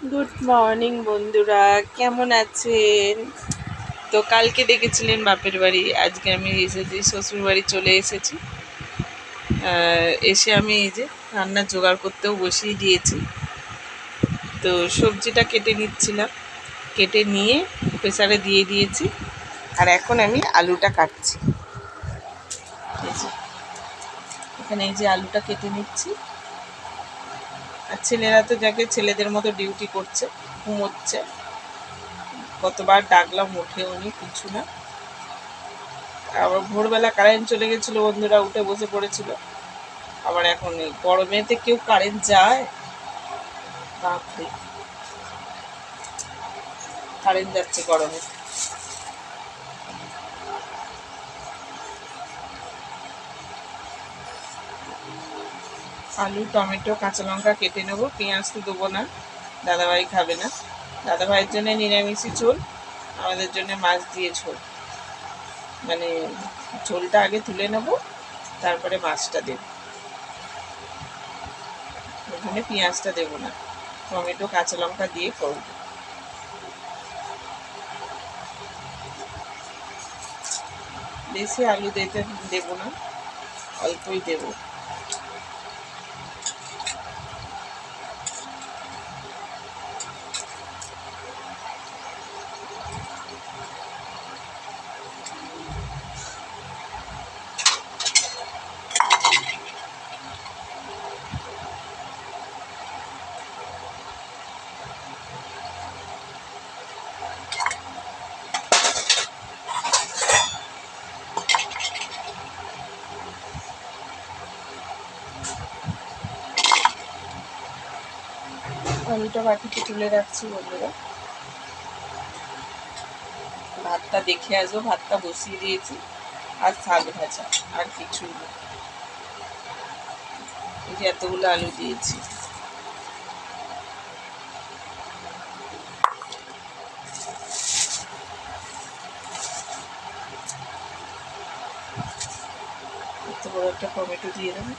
Good morning বন্ধুরা, কেমন আছেন? তো কালকে ডেকেছিলেন বাপের বাড়ি, আজকে আমি এসেছি শ্বশুর বাড়ি চলে এসেছি। এসে আমি এই যে রান্নার জোগাড় করতেও বসিয়ে দিয়েছি। তো সবজিটা কেটে নিচ্ছিলাম, কেটে নিয়ে প্রেসারে দিয়ে দিয়েছি। আর এখন আমি আলুটা কাটছি। এই যে এখানে এই যে আলুটা কেটে নিচ্ছি। আর ছেলেরা তো যাকে ছেলেদের মতো ডিউটি করছে, ঘুমোচ্ছে। কতবার ডাকলাম, ওঠেও নি, কিছু না। আবার ভোরবেলা কারেন্ট চলে গেছিলো, বন্ধুরা উঠে বসে পড়েছিল। আবার এখন এই গরমেতে কেউ কারেন্ট যায়? বাপরে, কারেন্ট যাচ্ছে গরমে। আলু, টমেটো, কাঁচা লঙ্কা কেটে নেবো। পেঁয়াজ তো দেবো না, দাদাভাই খাবে না। দাদাভাইয়ের জন্য নিরামিষই ঝোল, আমাদের জন্য মাছ দিয়ে ঝোল। মানে ঝোলটা আগে তুলে নেবো, তারপরে মাছটা দেবো। ওখানে পেঁয়াজটা দেবো না, টমেটো কাঁচা লঙ্কা দিয়ে করবো। বেশি আলু দেবো না, অল্পই দেবো। আলুটা বাটিতে তুলে রাখছি বন্ধুরা। ভাতটা দেখে আসবো, ভাতটা বসিয়ে দিয়েছি। আর শাক ভাজা, আর কিছুই না। এই যে এতগুলো আলু দিয়েছি। এত বড় একটা টমেটো দিয়ে দেবো।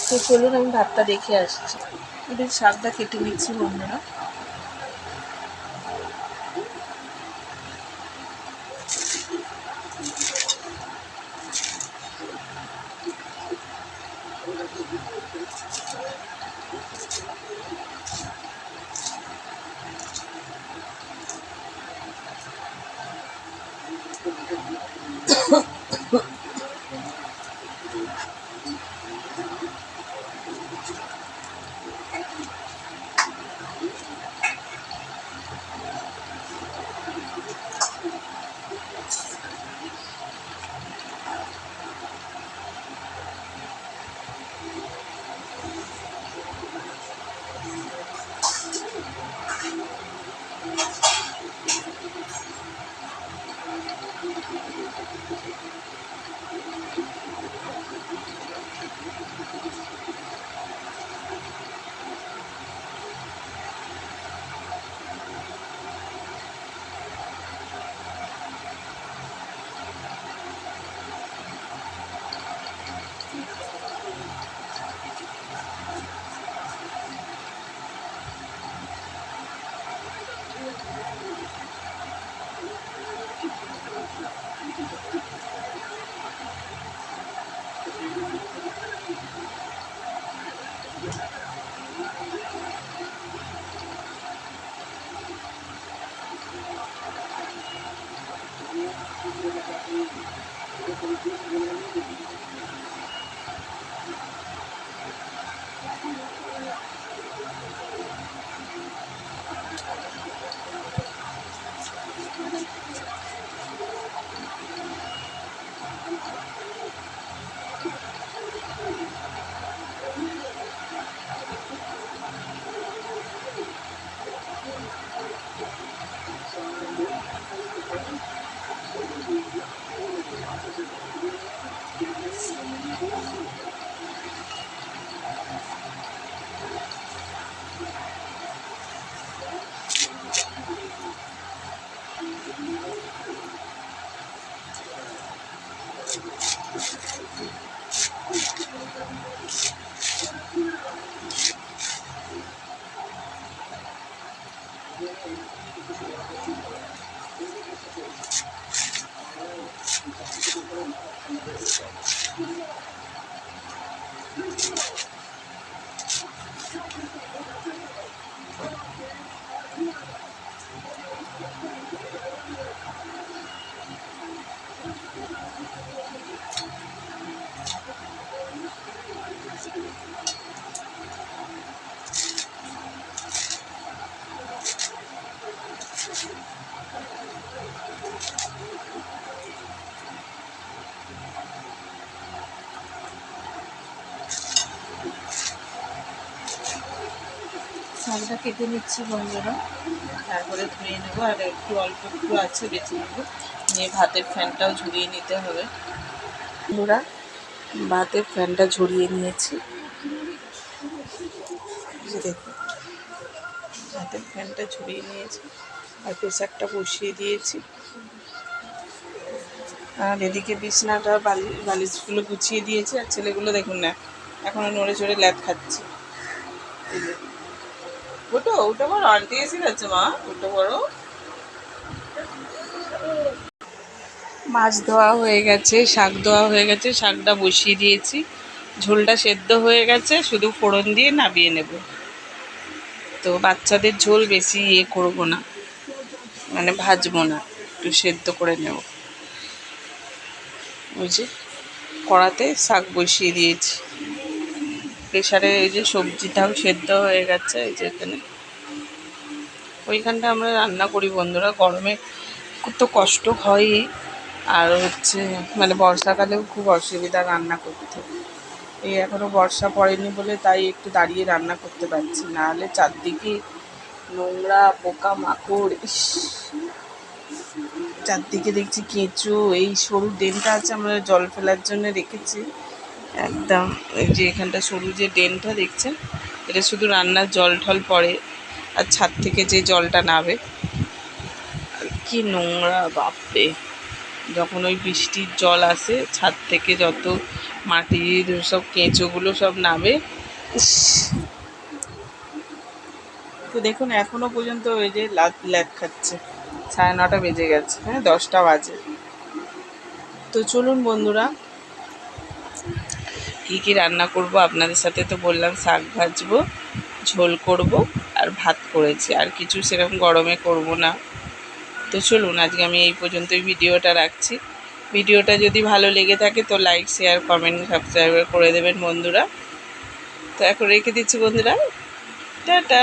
তো চলুন আমি ভাতটা দেখে আসছি। এদের শাকটা কেটে নিচ্ছি বন্ধুরা। শাকটা কেটে নিচ্ছি বন্ধুরা, তারপরে ধুয়ে নেবো, আর একটু অল্প একটু আছে বেছে নেবো, নিয়ে ভাতের ফ্যানটাও ঝরিয়ে নিতে হবে। বন্ধুরা, ভাতের ফ্যানটা ঝরিয়ে নিয়েছি, দেখো ভাতের ফ্যানটা ঝরিয়ে নিয়েছি, আর প্রেসারটা বসিয়ে দিয়েছি। আর এদিকে বিছনাটা বালিশগুলো গুছিয়ে দিয়েছি, আর ছেলেগুলো দেখুন না এখনও নড়ে চড়ে ল্যাদ খাচ্ছে। ওটা ওটা বড় আন্টি এসে গেছে, মা ওটা বড়। মাছ ধোয়া হয়ে গেছে, শাক ধোয়া হয়ে গেছে, শাকটা বসিয়ে দিয়েছি, ঝোলটা সেদ্ধ হয়ে গেছে, শুধু ফোড়ন দিয়ে নামিয়ে নেব। তো বাচ্চাদের ঝোল বেশি করবো না, মানে ভাজবো না, একটু সেদ্ধ করে নেব। ওই যে কড়াতে শাক বসিয়ে দিয়েছি, প্রেশারে এই যে সবজিটাও সেদ্ধ হয়ে গেছে। এই যে এখানে ওইখানটা আমরা রান্না করি বন্ধুরা, গরমে খুব তো কষ্ট হয়ই, আর হচ্ছে মানে বর্ষাকালেও খুব অসুবিধা রান্না করতে। এই এখনও বর্ষা পড়েনি বলে তাই একটু দাঁড়িয়ে রান্না করতে পারছি, নাহলে চারদিকে নোংরা পোকা মাকড়, চারদিকে দেখছি কেঁচো। এই সরু ড্রেনটা আছে, আমরা জল ফেলার জন্য রেখেছি একদম, এই যে এখানটা সরু যে ড্রেনটা দেখছেন, এটা শুধু রান্নার জল ঠল পড়ে, আর ছাদ থেকে যে জলটা নামে, কি নোংরা বাপরে। যখন ওই বৃষ্টির জল আসে ছাদ থেকে, যত মাটির সব কেঁচোগুলো সব নামে। তো দেখুন এখনো পর্যন্ত ওই যে ল্যাদ খাচ্ছে, 9:30 বেজে গেছে, হ্যাঁ 10টা বাজে। তো চলুন বন্ধুরা, কী কী রান্না করব আপনাদের সাথে তো বললাম, শাক ভাজবো, ঝোল করব, আর ভাত করেছি, আর কিছু সেরকম গরমে করব না। তো চলুন আজকে আমি এই পর্যন্তই ভিডিওটা রাখছি। ভিডিওটা যদি ভালো লেগে থাকে তো লাইক, শেয়ার, কমেন্ট, সাবস্ক্রাইব করে দেবেন বন্ধুরা। তো এখন রেখে দিচ্ছি বন্ধুরা, টাটা।